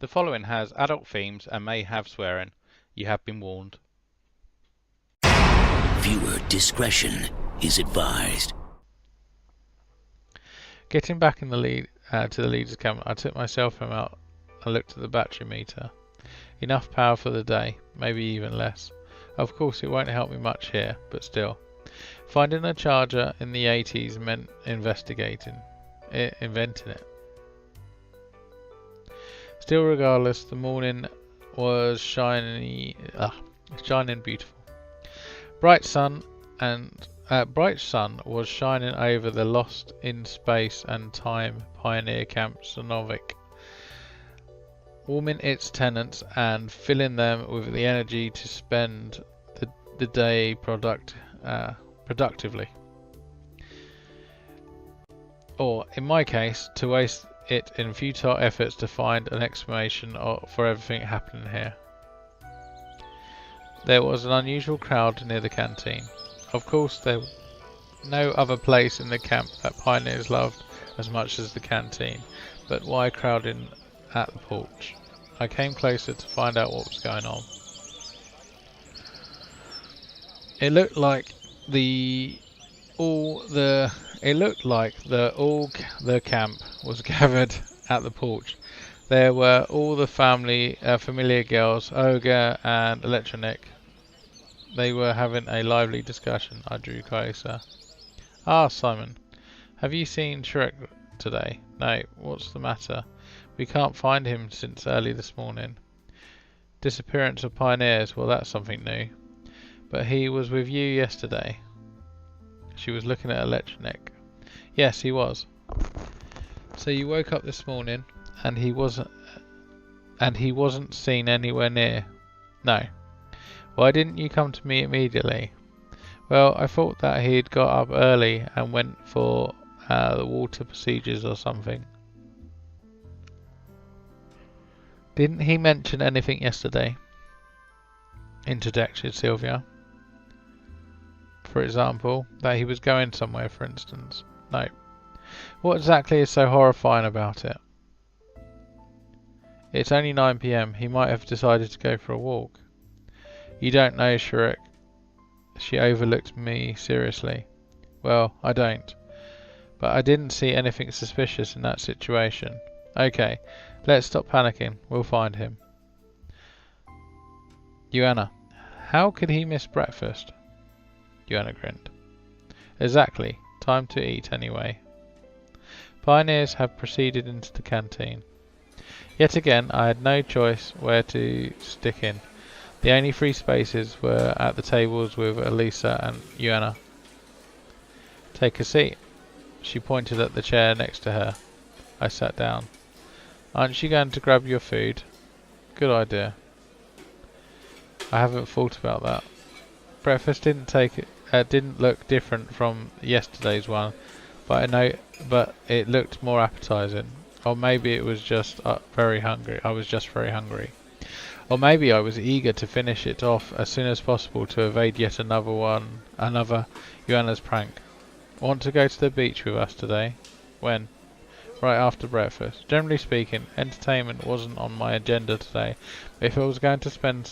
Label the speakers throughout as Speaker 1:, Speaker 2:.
Speaker 1: The following has adult themes and may have swearing. You have been warned.
Speaker 2: Viewer discretion is advised.
Speaker 1: Getting back in the lead to the leader's camp, I took my cell phone out and looked at the battery meter. Enough power for the day, maybe even less. Of course it won't help me much here, but still. Finding a charger in the 80s meant inventing it. Still regardless, the morning was shining beautiful. Bright sun was shining over the lost in space and time pioneer camp Sonovic, warming its tenants and filling them with the energy to spend the day productively. Or, in my case, to waste it in futile efforts to find an explanation for everything happening here. There was an unusual crowd near the canteen. Of course, there was no other place in the camp that pioneers loved as much as the canteen, but why crowding at the porch? I came closer to find out what was going on. It looked like the camp was gathered at the porch. There were all the familiar girls, Olga and Electronic. They were having a lively discussion. I drew closer. Ah, Simon, have you seen Shrek today? No, what's the matter? We can't find him since early this morning. Disappearance of pioneers, well that's something new. But he was with you yesterday. She was looking at Electronic. Yes, he was. So you woke up this morning and he wasn't seen anywhere near? No. Why didn't you come to me immediately? Well, I thought that he'd got up early and went for the water procedures or something. Didn't he mention anything yesterday? Interjected Sylvia. For example, that he was going somewhere, for instance. No. What exactly is so horrifying about it? It's only 9 p.m. He might have decided to go for a walk. You don't know, Shrek. She overlooked me seriously. Well, I don't. But I didn't see anything suspicious in that situation. Okay, let's stop panicking. We'll find him. Joanna, how could he miss breakfast? Joanna grinned. Exactly. Time to eat anyway. Pioneers have proceeded into the canteen. Yet again, I had no choice where to stick in. The only free spaces were at the tables with Elisa and Joanna. Take a seat. She pointed at the chair next to her. I sat down. Aren't you going to grab your food? Good idea. I haven't thought about that. Breakfast didn't look different from yesterday's one, but it looked more appetizing. Or maybe it was just very hungry. I was just very hungry. Or maybe I was eager to finish it off as soon as possible to evade yet another Joanna's prank. Want to go to the beach with us today? When? Right after breakfast. Generally speaking, entertainment wasn't on my agenda today. But if I was going to spend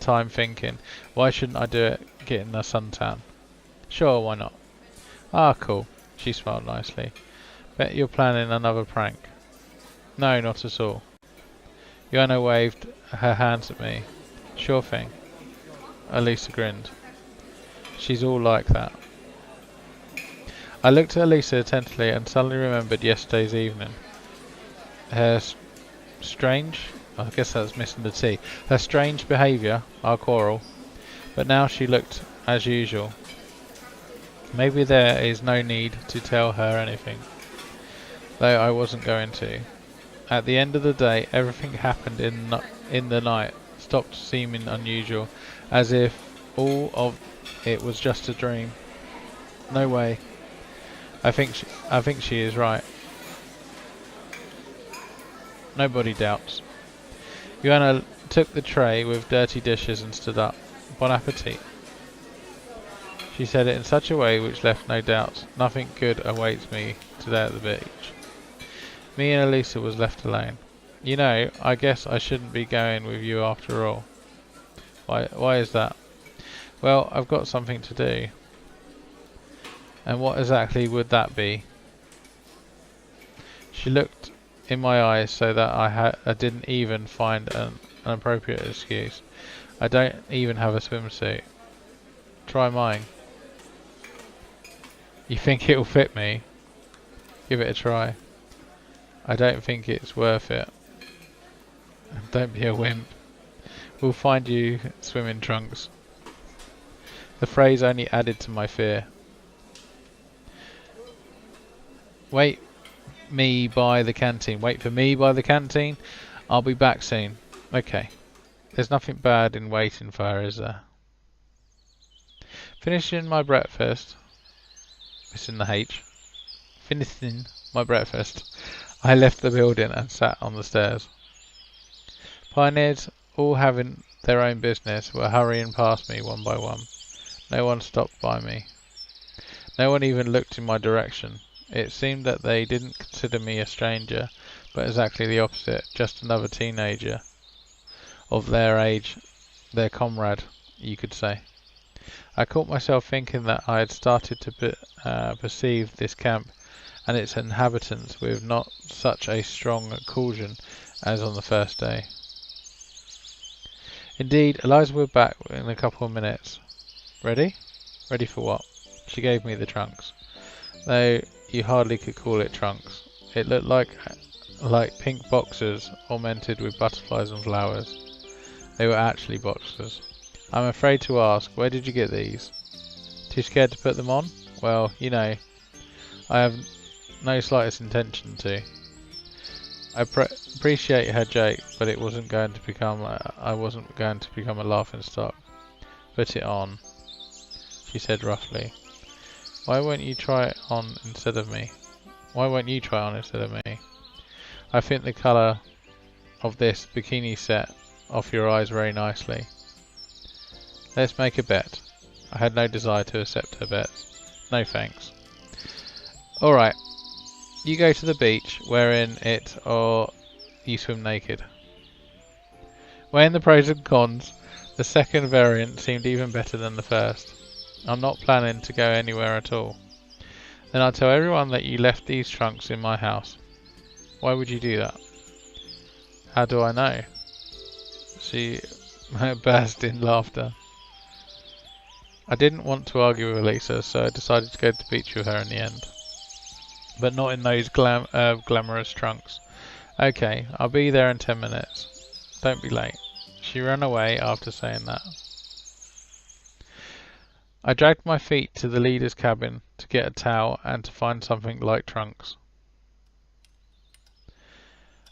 Speaker 1: time thinking, why shouldn't I do it getting a suntan? Sure, why not? Ah, cool. She smiled nicely. Bet you're planning another prank. No, not at all. Joanna waved her hands at me. Sure thing. Elisa grinned. She's all like that. I looked at Elisa attentively and suddenly remembered yesterday's evening. Her I guess that's missing the T. Her strange behaviour, our quarrel. But now she looked as usual. Maybe there is no need to tell her anything. Though I wasn't going to. At the end of the day, everything happened in the night stopped seeming unusual, as if all of it was just a dream. No way. I think she is right. Nobody doubts. Joanna took the tray with dirty dishes and stood up. Bon appetit. She said it in such a way which left no doubt. Nothing good awaits me today at the beach. Me and Elisa was left alone. You know, I guess I shouldn't be going with you after all. Why is that? Well, I've got something to do. And what exactly would that be? She looked in my eyes so that I didn't even find an appropriate excuse. I don't even have a swimsuit. Try mine. You think it'll fit me? Give it a try. I don't think it's worth it. Don't be a wimp. We'll find you swimming trunks. The phrase only added to my fear. Wait for me by the canteen. I'll be back soon. Okay. There's nothing bad in waiting for her, is there? Finishing my breakfast. Missing the H. Finishing my breakfast. I left the building and sat on the stairs. Pioneers, all having their own business, were hurrying past me one by one. No one stopped by me. No one even looked in my direction. It seemed that they didn't consider me a stranger, but exactly the opposite, just another teenager of their age, their comrade, you could say. I caught myself thinking that I had started to perceive this camp and its inhabitants with not such a strong caution as on the first day. Indeed, Eliza will be back in a couple of minutes. Ready? Ready for what? She gave me the trunks. Though you hardly could call it trunks. It looked like pink boxes ornamented with butterflies and flowers. They were actually boxes. I'm afraid to ask, where did you get these? Too scared to put them on? Well, you know, I have no slightest intention to. I appreciate her joke, but it wasn't going to become. I wasn't going to become a laughing stock. Put it on, she said roughly. Why won't you try it on instead of me? Why won't you try it on instead of me? I think the colour of this bikini set off your eyes very nicely. Let's make a bet. I had no desire to accept her bets. No thanks. Alright. You go to the beach, wearing it, or you swim naked. Weighing the pros and cons, the second variant seemed even better than the first. I'm not planning to go anywhere at all. Then I'll tell everyone that you left these trunks in my house. Why would you do that? How do I know? She burst in laughter. I didn't want to argue with Lisa, so I decided to go to the beach with her in the end. But not in those glamorous trunks. Okay, I'll be there in 10 minutes. Don't be late. She ran away after saying that. I dragged my feet to the leader's cabin to get a towel and to find something like trunks.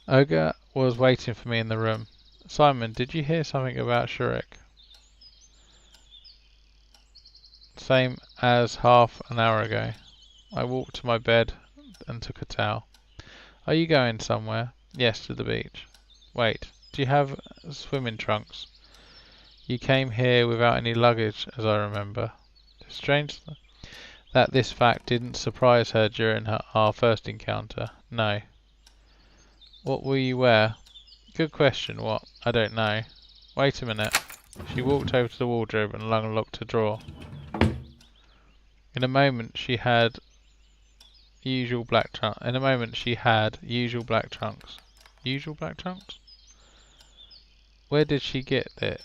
Speaker 1: Olga was waiting for me in the room. Simon, did you hear something about Shurik? Same as half an hour ago. I walked to my bed and took a towel. Are you going somewhere? Yes, to the beach. Wait, do you have swimming trunks? You came here without any luggage, as I remember. It's strange that this fact didn't surprise her during our first encounter. No. What will you wear? Good question, what? I don't know. Wait a minute. She walked over to the wardrobe and unlocked a drawer. In a moment she had usual black trunks. Usual black trunks? Where did she get it?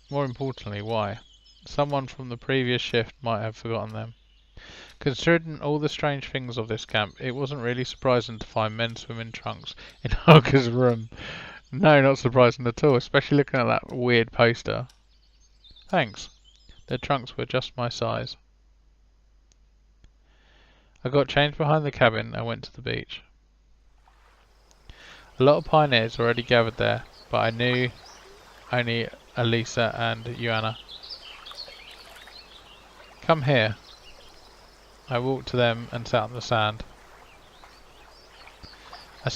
Speaker 1: More importantly, why? Someone from the previous shift might have forgotten them. Considering all the strange things of this camp, it wasn't really surprising to find men's swimming trunks in Olga's room. No, not surprising at all, especially looking at that weird poster. Thanks. The trunks were just my size. I got changed behind the cabin and went to the beach. A lot of pioneers already gathered there, but I knew only Elisa and Joanna. Come here. I walked to them and sat on the sand. I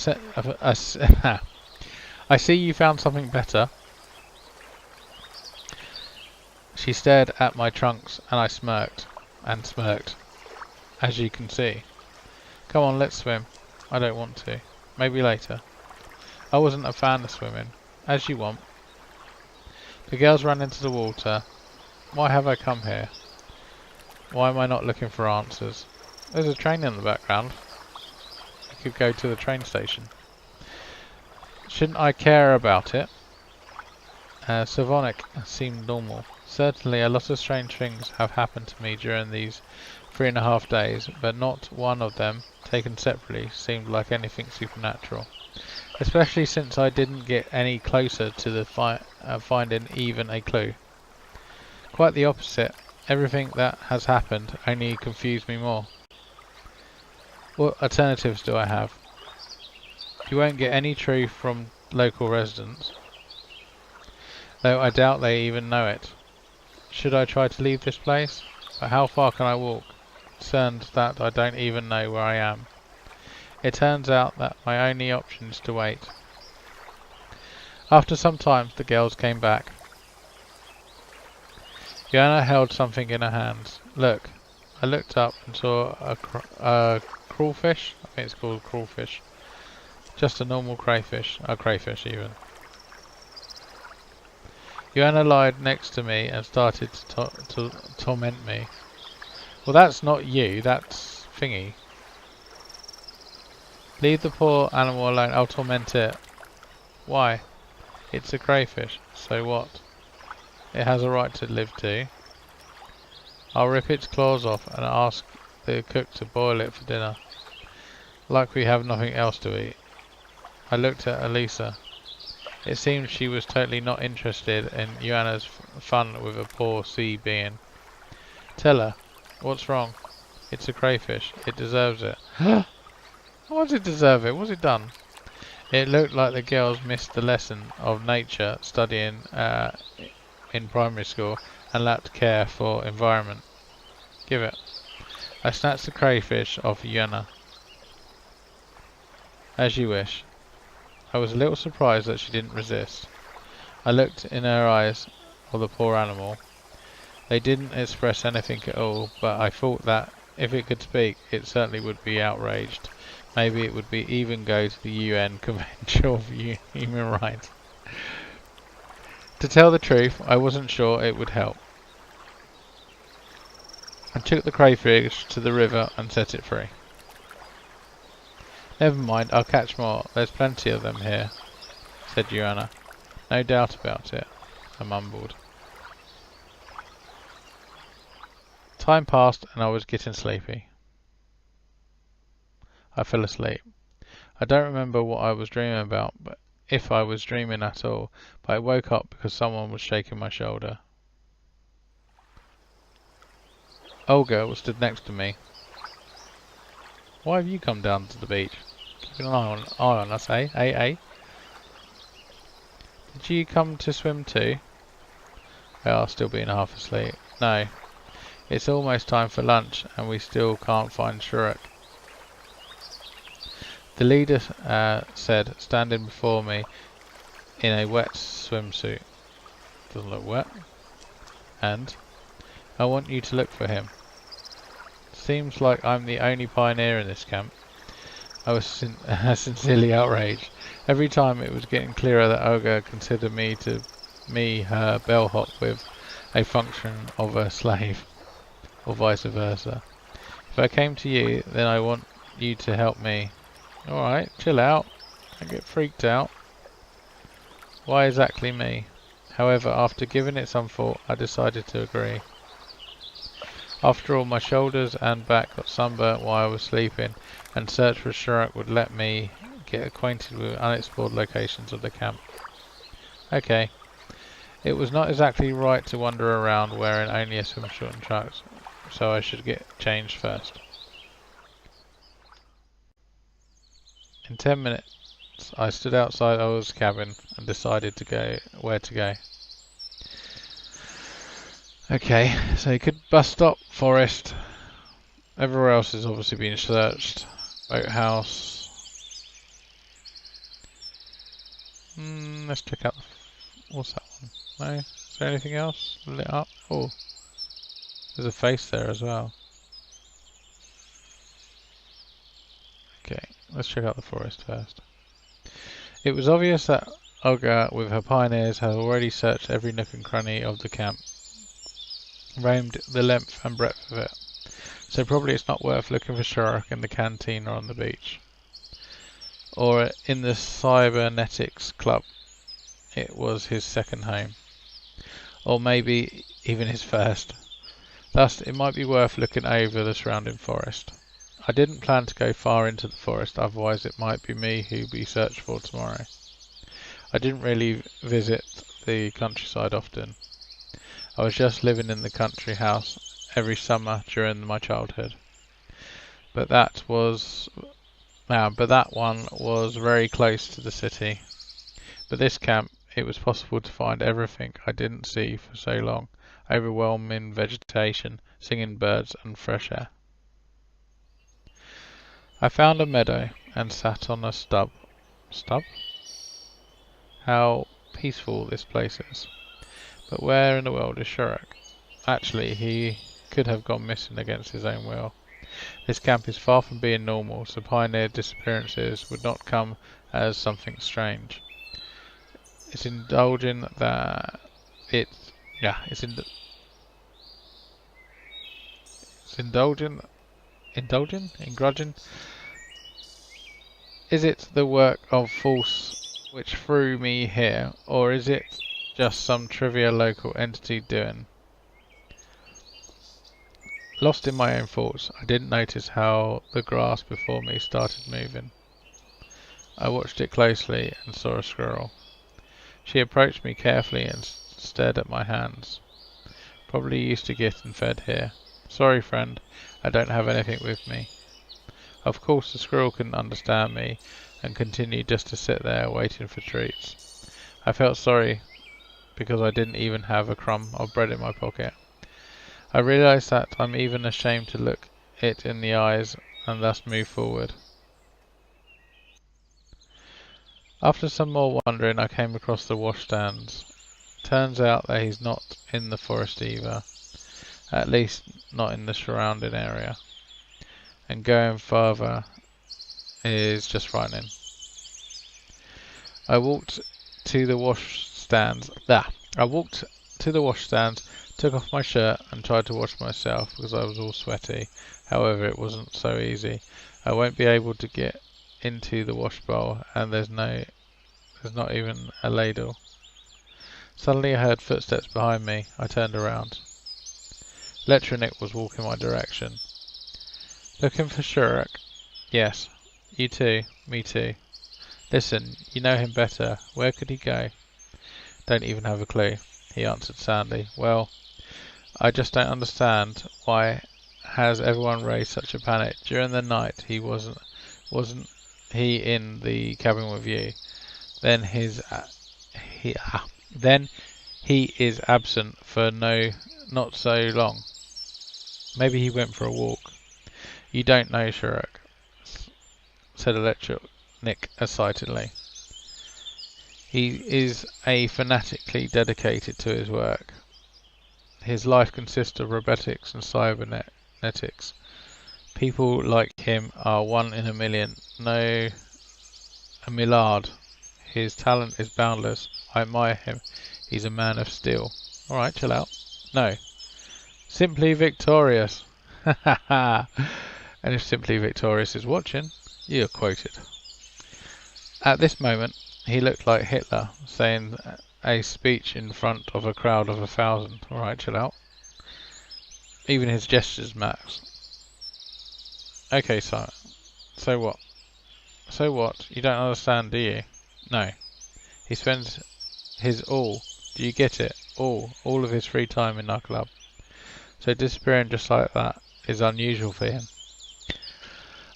Speaker 1: see you found something better. She stared at my trunks and I smirked and smirked, as you can see. Come on, let's swim. I don't want to. Maybe later. I wasn't a fan of swimming. As you want. The girls ran into the water. Why have I come here? Why am I not looking for answers? There's a train in the background. I could go to the train station. Shouldn't I care about it? Savonic seemed normal. Certainly a lot of strange things have happened to me during these 3.5 days, but not one of them, taken separately, seemed like anything supernatural. Especially since I didn't get any closer to the finding even a clue. Quite the opposite. Everything that has happened only confused me more. What alternatives do I have? You won't get any truth from local residents, though I doubt they even know it. Should I try to leave this place? But how far can I walk? Concerned that I don't even know where I am. It turns out that my only option is to wait. After some time, the girls came back. Joanna held something in her hands. Look. I looked up and saw a crawfish. I think it's called crawfish. Just a normal crayfish. A crayfish even. Joanna lied next to me and started to torment me. Well, that's not you, that's Thingy. Leave the poor animal alone, I'll torment it. Why? It's a crayfish, so what? It has a right to live too. I'll rip its claws off and ask the cook to boil it for dinner. Like we have nothing else to eat. I looked at Elisa. It seemed she was totally not interested in Joanna's fun with a poor sea being. Tell her. What's wrong? It's a crayfish. It deserves it. Why does it deserve it? What's it done? It looked like the girls missed the lesson of nature studying in primary school and lacked care for environment. Give it. I snatched the crayfish off Joanna. As you wish. I was a little surprised that she didn't resist. I looked in her eyes of the poor animal. They didn't express anything at all, but I thought that if it could speak, it certainly would be outraged. Maybe it would be even go to the UN Convention of Human Rights. To tell the truth, I wasn't sure it would help. I took the crayfish to the river and set it free. Never mind, I'll catch more. There's plenty of them here, said Joanna. No doubt about it, I mumbled. Time passed and I was getting sleepy. I fell asleep. I don't remember what I was dreaming about, but if I was dreaming at all, but I woke up because someone was shaking my shoulder. Olga was stood next to me. Why have you come down to the beach? Keep an eye on us, eh? Eh? Did you come to swim too? I asked, still being half asleep. No. It's almost time for lunch and we still can't find Shrek. The leader said, standing before me in a wet swimsuit. Doesn't look wet. And I want you to look for him. Seems like I'm the only pioneer in this camp. I was sincerely outraged. Every time it was getting clearer that Olga considered me her bellhop with a function of a slave, or vice versa. If I came to you, then I want you to help me. Alright, chill out. Don't get freaked out. Why exactly me? However, after giving it some thought, I decided to agree. After all, my shoulders and back got sunburnt while I was sleeping, and search for Shrek would let me get acquainted with unexplored locations of the camp. Okay. It was not exactly right to wander around wearing only a swimsuit and trunks, so I should get changed first. In 10 minutes, I stood outside Olga's cabin and decided where to go. Okay, so you could bus stop, forest. Everywhere else is obviously being searched. Boathouse. Let's check out. What's that one? No? Is there anything else lit up? Oh, there's a face there as well. Okay, let's check out the forest first. It was obvious that Olga, with her pioneers, had already searched every nook and cranny of the camp, roamed the length and breadth of it. So probably it's not worth looking for Sherlock in the canteen or on the beach. Or in the cybernetics club. It was his second home. Or maybe even his first. Thus, it might be worth looking over the surrounding forest. I didn't plan to go far into the forest, otherwise it might be me who be searched for tomorrow. I didn't really visit the countryside often. I was just living in the country house every summer during my childhood. But that one was very close to the city. But this camp, it was possible to find everything I didn't see for so long. Overwhelming vegetation, singing birds and fresh air. I found a meadow and sat on a stub. Stub? How peaceful this place is. But where in the world is Sherlock? Actually, he could have gone missing against his own will. This camp is far from being normal, so pioneer disappearances would not come as something strange. It's indulging that it's grudging. Is it the work of force which threw me here, or is it just some trivial local entity doing? Lost in my own thoughts, I didn't notice how the grass before me started moving. I watched it closely and saw a squirrel. She approached me carefully and stared at my hands. Probably used to getting fed here. Sorry, friend, I don't have anything with me. Of course the squirrel couldn't understand me and continued just to sit there waiting for treats. I felt sorry because I didn't even have a crumb of bread in my pocket. I realised that I'm even ashamed to look it in the eyes and thus move forward. After some more wandering, I came across the washstands. Turns out that he's not in the forest either, at least not in the surrounding area, and going further is just frightening. I walked to the washstands, took off my shirt and tried to wash myself because I was all sweaty. However, it wasn't so easy. I won't be able to get into the wash bowl, and there's not even a ladle. Suddenly I heard footsteps behind me. I turned around. Electronic was walking my direction. Looking for Sherlock? Yes. You too. Me too. Listen, you know him better. Where could he go? Don't even have a clue, he answered sadly. Well, I just don't understand. Why has everyone raised such a panic? During the night wasn't he in the cabin with you? Then he is absent for not so long. Maybe he went for a walk. You don't know Sherlock, said Electronic excitedly. He is fanatically dedicated to his work. His life consists of robotics and cybernetics. People like him are 1 in a million, no, a milliard. His talent is boundless. I admire him. He's a man of steel. Alright, chill out. No. Simply Victorious. Ha ha ha. And if Simply Victorious is watching, you're quoted. At this moment, he looked like Hitler, saying a speech in front of a crowd of 1,000. Alright, chill out. Even his gestures match. Okay, so what? So what? You don't understand, do you? No. He spends his all, do you get it? All of his free time in our club. So disappearing just like that is unusual for him.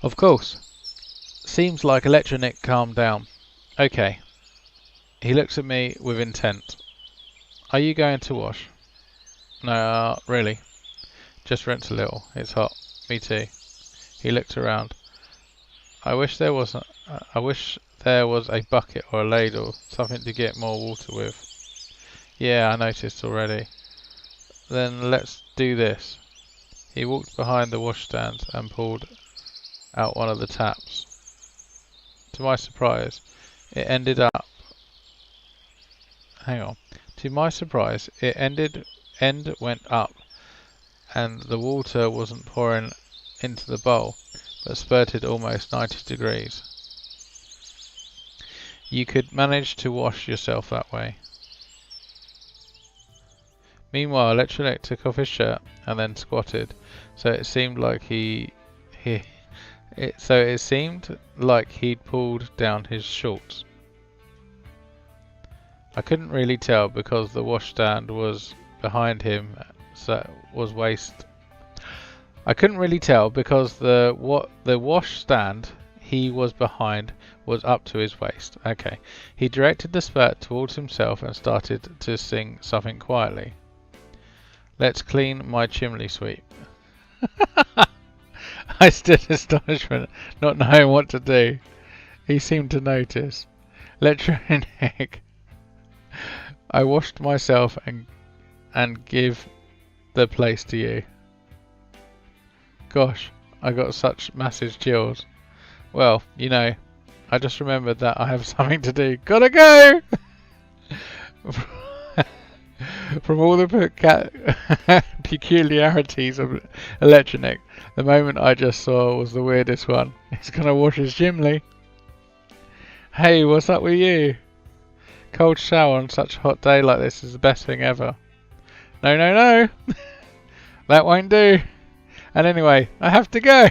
Speaker 1: Of course. Seems like Electronic calmed down. Okay. He looks at me with intent. Are you going to wash? No, really. Just rinse a little. It's hot. Me too. He looked around. I wish there was a bucket or a ladle, something to get more water with. Yeah, I noticed already. Then let's do this. He walked behind the washstand and pulled out one of the taps. To my surprise, It ended up. Hang on. To my surprise, end went up, and the water wasn't pouring into the bowl, but spurted almost 90 degrees. You could manage to wash yourself that way. Meanwhile, Electronic took off his shirt and then squatted, so it seemed like he'd pulled down his shorts. I couldn't really tell because the washstand was behind him, so was waist. I couldn't really tell because the washstand he was behind was up to his waist. Okay. He directed the spurt towards himself and started to sing something quietly. Let's clean my chimney sweep. I stood in astonishment, not knowing what to do. He seemed to notice. Electronic. I washed myself and give the place to you. Gosh, I got such massive chills. Well, you know, I just remembered that I have something to do. Gotta go! From all the peculiarities of Electronic, the moment I just saw was the weirdest one. He's gonna wash his chimney. Hey, what's up with you? Cold shower on such a hot day like this is the best thing ever. No. That won't do. And anyway, I have to go.